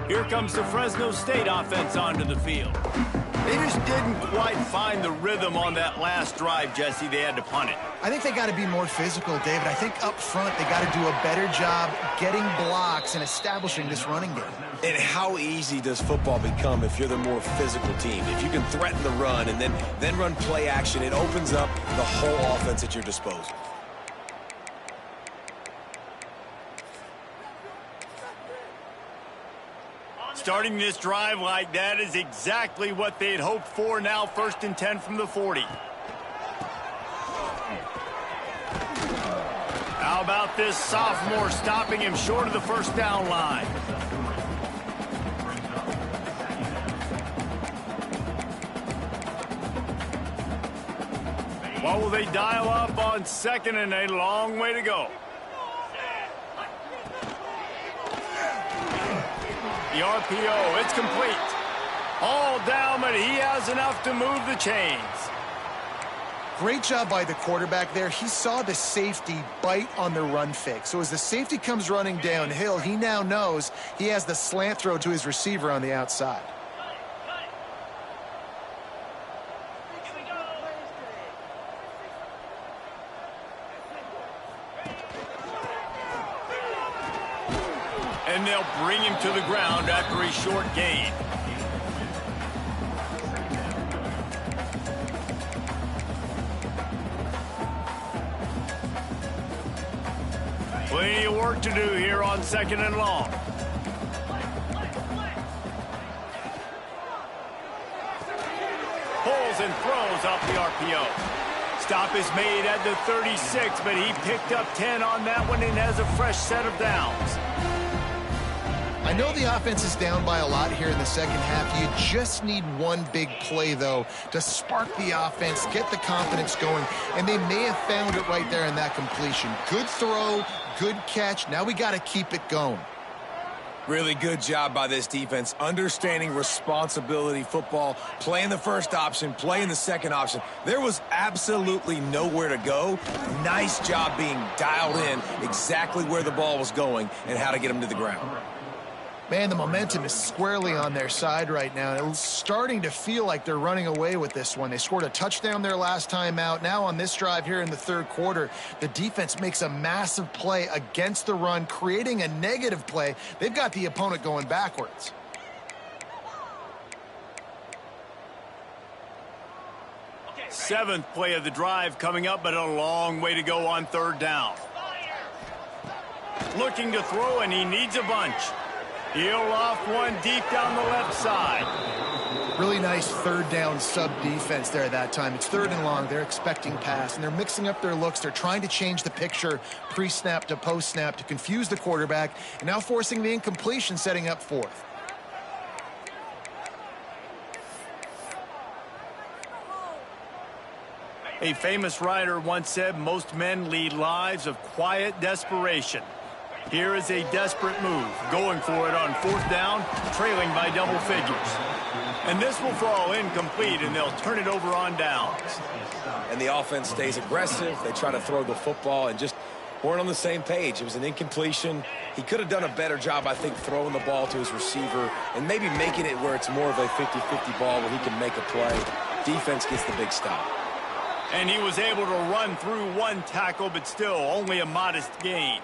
Here comes the Fresno State offense onto the field. They just didn't quite find the rhythm on that last drive, Jesse. They had to punt it. I think they got to be more physical, David. I think up front they got to do a better job getting blocks and establishing this running game. And how easy does football become if you're the more physical team? If you can threaten the run and then run play action, it opens up the whole offense at your disposal. Starting this drive like that is exactly what they'd hoped for. Now 1st and 10 from the 40. How about this sophomore stopping him short of the first down line? What will they dial up on 2nd and a long way to go? The RPO, it's complete. All down, but he has enough to move the chains. Great job by the quarterback there. He saw the safety bite on the run fake. So as the safety comes running downhill, he now knows he has the slant throw to his receiver on the outside. And they'll bring him to the ground after a short gain. Plenty of work to do here on 2nd and long. Pulls and throws off the RPO. Stop is made at the 36, but he picked up 10 on that one and has a fresh set of downs. I know the offense is down by a lot here in the second half. You just need one big play, though, to spark the offense, get the confidence going, and they may have found it right there in that completion. Good throw, good catch. Now we got to keep it going. Really good job by this defense, understanding responsibility football, playing the first option, playing the second option. There was absolutely nowhere to go. Nice job being dialed in exactly where the ball was going and how to get him to the ground. Man, the momentum is squarely on their side right now. It's starting to feel like they're running away with this one. They scored a touchdown their last time out. Now on this drive here in the third quarter, the defense makes a massive play against the run, creating a negative play. They've got the opponent going backwards. Seventh play of the drive coming up, but a long way to go on 3rd down. Looking to throw, and he needs a bunch. He'll off one deep down the left side. Really nice 3rd down sub defense there that time. It's 3rd and long. They're expecting pass, and they're mixing up their looks. They're trying to change the picture pre-snap to post-snap to confuse the quarterback, and now forcing the incompletion, setting up 4th. A famous writer once said, most men lead lives of quiet desperation. Here is a desperate move, going for it on 4th down, trailing by double figures. And this will fall incomplete, and they'll turn it over on downs. And the offense stays aggressive. They try to throw the football and just weren't on the same page. It was an incompletion. He could have done a better job, I think, throwing the ball to his receiver and maybe making it where it's more of a 50-50 ball where he can make a play. Defense gets the big stop. And he was able to run through one tackle, but still only a modest gain.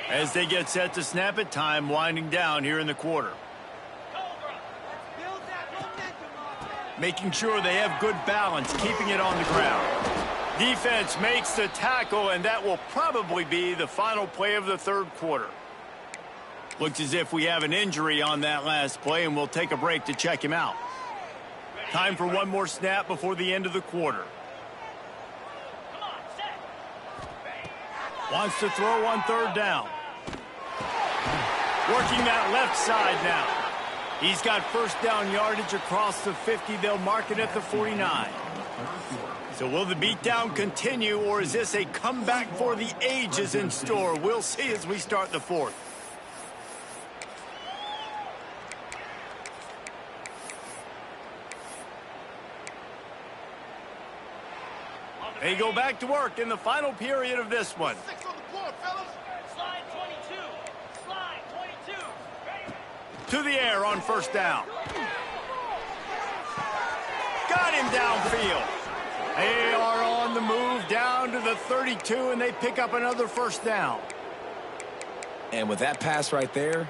As they get set to snap it, time winding down here in the quarter. Making sure they have good balance, keeping it on the ground. Defense makes the tackle, and that will probably be the final play of the 3rd quarter. Looks as if we have an injury on that last play, and we'll take a break to check him out. Time for one more snap before the end of the quarter. Wants to throw on 3rd down. Working that left side now. He's got 1st down yardage across the 50. They'll mark it at the 49. So will the beatdown continue, or is this a comeback for the ages in store? We'll see as we start the 4th. They go back to work in the final period of this one. Slide 22. Slide 22. To the air on 1st down. Got him downfield. They are on the move down to the 32, and they pick up another 1st down. And with that pass right there,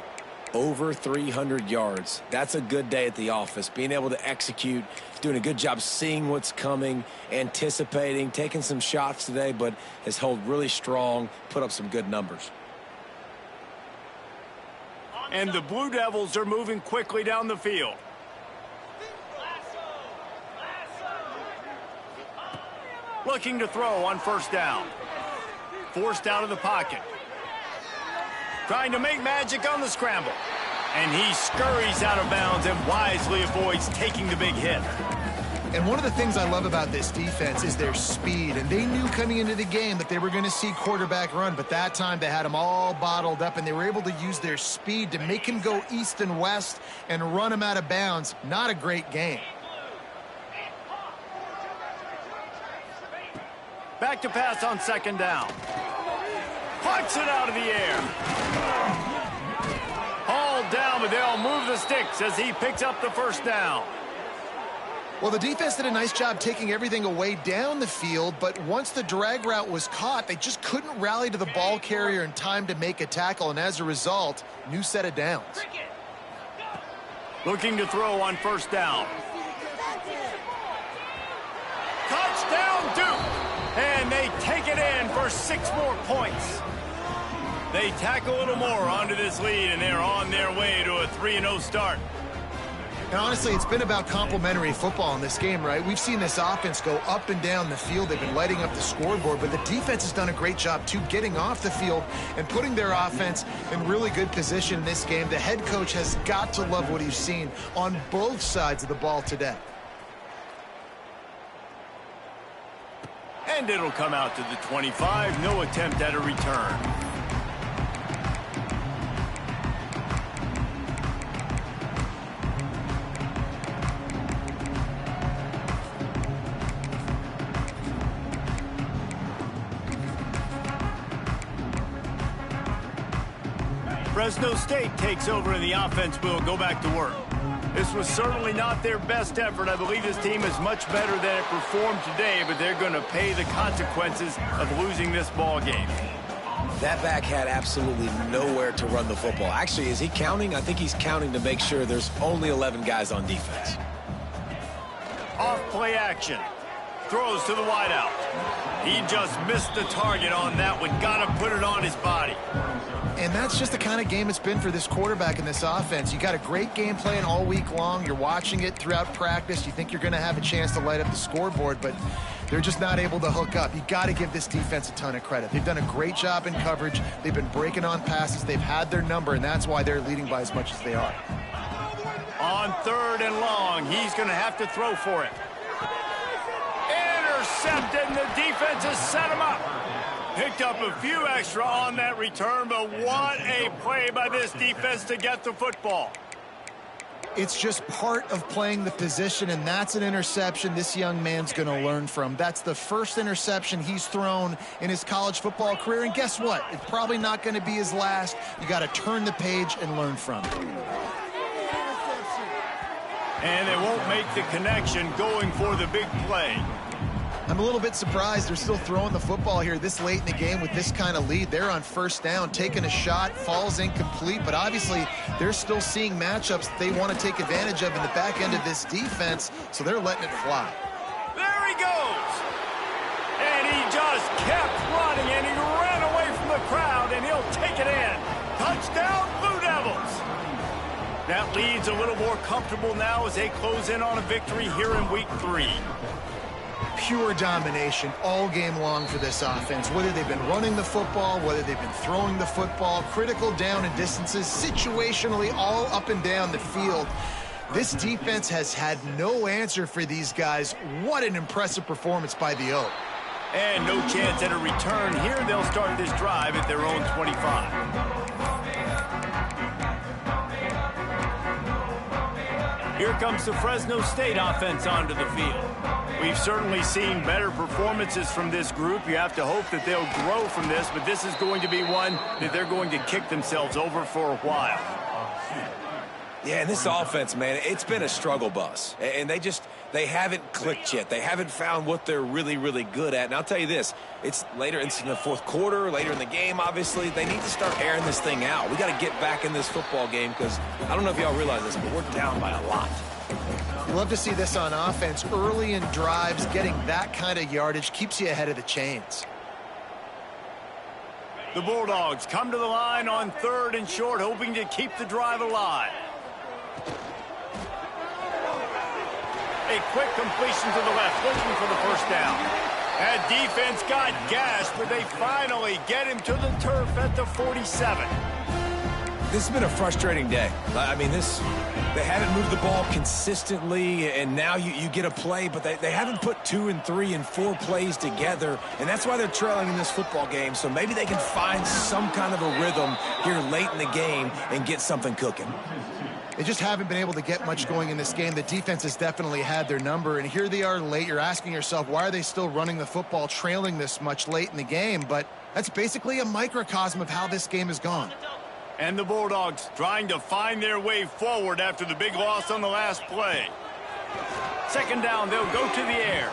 over 300 yards. That's a good day at the office. Being able to execute, doing a good job seeing what's coming, anticipating, taking some shots today, but has held really strong, put up some good numbers. And the Blue Devils are moving quickly down the field. Looking to throw on 1st down. Forced out of the pocket. Trying to make magic on the scramble. And he scurries out of bounds and wisely avoids taking the big hit. And one of the things I love about this defense is their speed. And they knew coming into the game that they were going to see quarterback run, but that time they had him all bottled up, and they were able to use their speed to make him go east and west and run him out of bounds. Not a great game. Back to pass on second down. Punts it out of the air. Hauled down, but they'll move the sticks as he picks up the first down. Well, the defense did a nice job taking everything away down the field, but once the drag route was caught, they just couldn't rally to the ball carrier in time to make a tackle, and as a result, new set of downs. Looking to throw on first down. Touchdown, Duke! And they take it in for 6 more points. They tack a little more onto this lead, and they're on their way to a 3-0 start. And honestly, it's been about complementary football in this game, right? We've seen this offense go up and down the field. They've been lighting up the scoreboard, but the defense has done a great job, too, getting off the field and putting their offense in really good position in this game. The head coach has got to love what he's seen on both sides of the ball today. And it'll come out to the 25. No attempt at a return. Fresno State takes over, and the offense will go back to work. This was certainly not their best effort. I believe this team is much better than it performed today, but they're going to pay the consequences of losing this ball game. That back had absolutely nowhere to run the football. Actually, is he counting? I think he's counting to make sure there's only 11 guys on defense. Off play action. Throws to the wideout. He just missed the target on that one. Got to put it on his body. And that's just the kind of game it's been for this quarterback in this offense. You got a great game plan all week long. You're watching it throughout practice. You think you're going to have a chance to light up the scoreboard, but they're just not able to hook up. You got to give this defense a ton of credit. They've done a great job in coverage. They've been breaking on passes. They've had their number, and that's why they're leading by as much as they are. On 3rd and long, he's going to have to throw for it. Intercepted, and the defense has set him up. Picked up a few extra on that return, but what a play by this defense to get the football. It's just part of playing the position, and that's an interception this young man's going to learn from. That's the first interception he's thrown in his college football career, and guess what? It's probably not going to be his last. You got to turn the page and learn from it. And they won't make the connection going for the big play. I'm a little bit surprised they're still throwing the football here this late in the game with this kind of lead. They're on first down, taking a shot, falls incomplete, but obviously they're still seeing matchups that they want to take advantage of in the back end of this defense, so they're letting it fly. There he goes! And he just kept running, and he ran away from the crowd, and he'll take it in. Touchdown, Blue Devils! That lead's a little more comfortable now as they close in on a victory here in Week 3. Pure domination all game long for this offense. Whether they've been running the football, whether they've been throwing the football, critical down and distances, situationally all up and down the field. This defense has had no answer for these guys. What an impressive performance by the O. And no chance at a return here. They'll start this drive at their own 25. Here comes the Fresno State offense onto the field. We've certainly seen better performances from this group. You have to hope that they'll grow from this, but this is going to be one that they're going to kick themselves over for a while. Yeah, and this offense, man, it's been a struggle bus. And they haven't clicked yet. They haven't found what they're really, really good at. And I'll tell you this, it's later in the fourth quarter, later in the game, obviously. They need to start airing this thing out. We got to get back in this football game because I don't know if y'all realize this, but we're down by a lot. You love to see this on offense. Early in drives, getting that kind of yardage keeps you ahead of the chains. The Bulldogs come to the line on 3rd and short, hoping to keep the drive alive. A quick completion to the left, looking for the first down. That defense got gashed, but they finally get him to the turf at the 47. this has been a frustrating day. I mean, they haven't moved the ball consistently, and now you get a play, but they haven't put 2 and 3 and 4 plays together, and that's why they're trailing in this football game. So maybe they can find some kind of a rhythm here late in the game and get something cooking. They just haven't been able to get much going in this game. The defense has definitely had their number, and here they are late. You're asking yourself, why are they still running the football, trailing this much late in the game? But that's basically a microcosm of how this game has gone. And the Bulldogs trying to find their way forward after the big loss on the last play. Second down, they'll go to the air.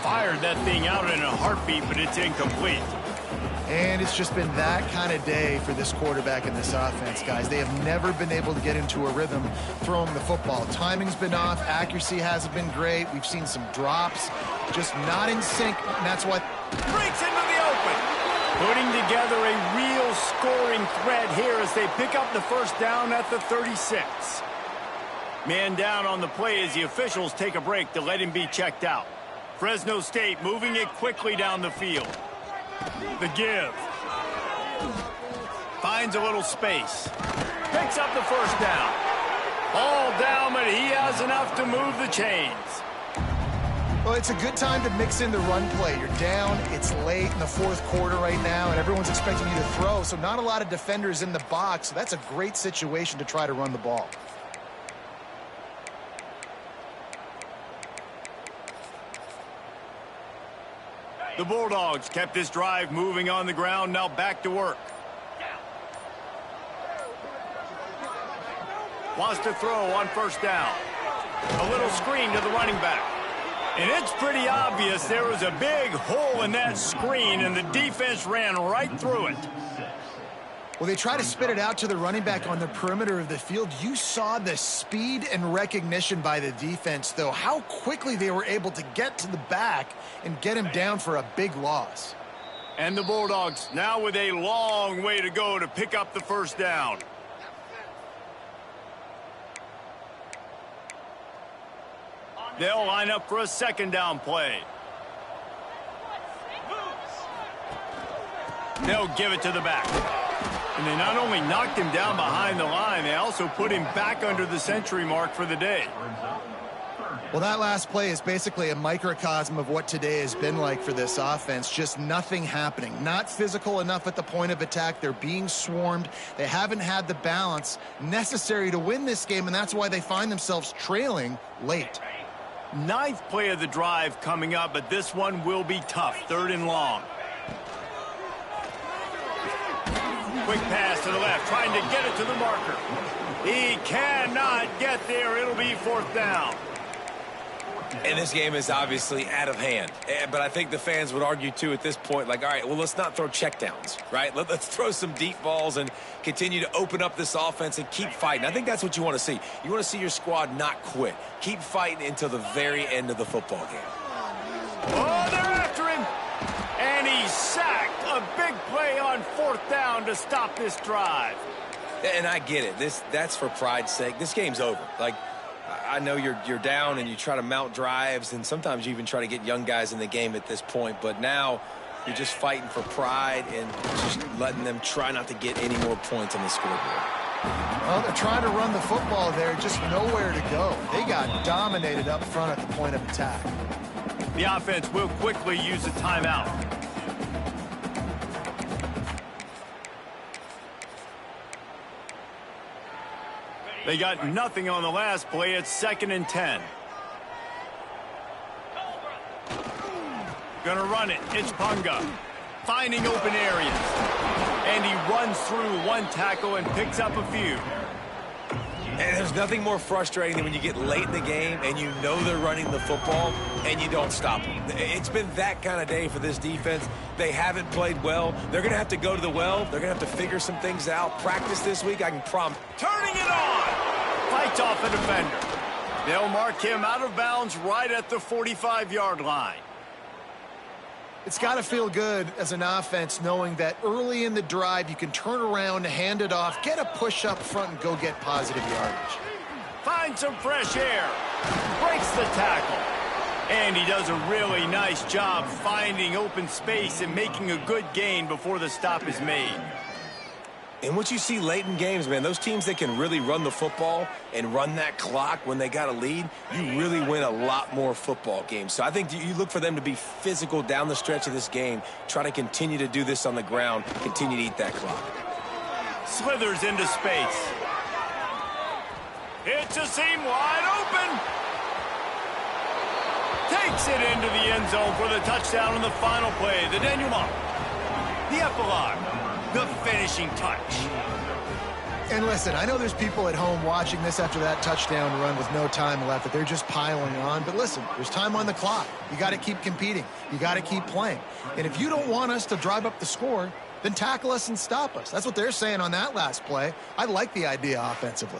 Fired that thing out in a heartbeat, but it's incomplete. And it's just been that kind of day for this quarterback and this offense, guys. They have never been able to get into a rhythm throwing the football. Timing's been off. Accuracy hasn't been great. We've seen some drops. Just not in sync, and that's what Breaks into the open. Putting together a real scoring threat here as they pick up the first down at the 36. Man down on the play as the officials take a break to let him be checked out. Fresno State moving it quickly down the field. The give. Finds a little space. Picks up the first down. All down, but he has enough to move the chains. Well, it's a good time to mix in the run play. You're down, it's late in the fourth quarter right now, and everyone's expecting you to throw, so not a lot of defenders in the box. So that's a great situation to try to run the ball. The Bulldogs kept this drive moving on the ground, now back to work. Wants to throw on first down. A little screen to the running back. And it's pretty obvious there was a big hole in that screen, and the defense ran right through it. Well, they try to spit it out to the running back on the perimeter of the field. You saw the speed and recognition by the defense, though, how quickly they were able to get to the back and get him down for a big loss. And the Bulldogs now with a long way to go to pick up the first down. They'll line up for a second down play. They'll give it to the back. And they not only knocked him down behind the line, they also put him back under the century mark for the day. Well, that last play is basically a microcosm of what today has been like for this offense. Just nothing happening. Not physical enough at the point of attack. They're being swarmed. They haven't had the balance necessary to win this game, and that's why they find themselves trailing late. Ninth play of the drive coming up, but this one will be tough. Third and long. Quick pass to the left, trying to get it to the marker. He cannot get there. It'll be fourth down. And this game is obviously out of hand. But I think the fans would argue, too, at this point, like, all right, well, let's not throw checkdowns, right? Let's throw some deep balls and continue to open up this offense and keep fighting. I think that's what you want to see. You want to see your squad not quit. Keep fighting until the very end of the football game. Oh, they're after him. And he's sacked. A big play on fourth down to stop this drive. And I get it. That's for pride's sake. This game's over. Like, I know you're down and you try to mount drives, and sometimes you even try to get young guys in the game at this point. But now you're just fighting for pride and just letting them try not to get any more points on the scoreboard. Well, they're trying to run the football there, just nowhere to go. They got dominated up front at the point of attack. The offense will quickly use a timeout. They got nothing on the last play. It's 2nd and 10. Gonna run it. It's Punga. Finding open areas. And he runs through one tackle and picks up a few. And there's nothing more frustrating than when you get late in the game and you know they're running the football and you don't stop them. It's been that kind of day for this defense. They haven't played well. They're going to have to go to the well. They're going to have to figure some things out. Practice this week, I can promise. Turning it on! Fights off a defender. They'll mark him out of bounds right at the 45-yard line. It's got to feel good as an offense knowing that early in the drive you can turn around, hand it off, get a push up front, and go get positive yardage. Finds some fresh air. Breaks the tackle. And he does a really nice job finding open space and making a good gain before the stop is made. And what you see late in games, man, those teams that can really run the football and run that clock when they got a lead, you really win a lot more football games. So I think you look for them to be physical down the stretch of this game, try to continue to do this on the ground, continue to eat that clock. Slithers into space. It's a seam wide open. Takes it into the end zone for the touchdown on the final play. The denouement. The epilogue. The finishing touch. And listen, I know there's people at home watching this after that touchdown run with no time left, that they're just piling on. But listen, there's time on the clock. You got to keep competing. You got to keep playing. And if you don't want us to drive up the score, then tackle us and stop us. That's what they're saying on that last play. I like the idea offensively.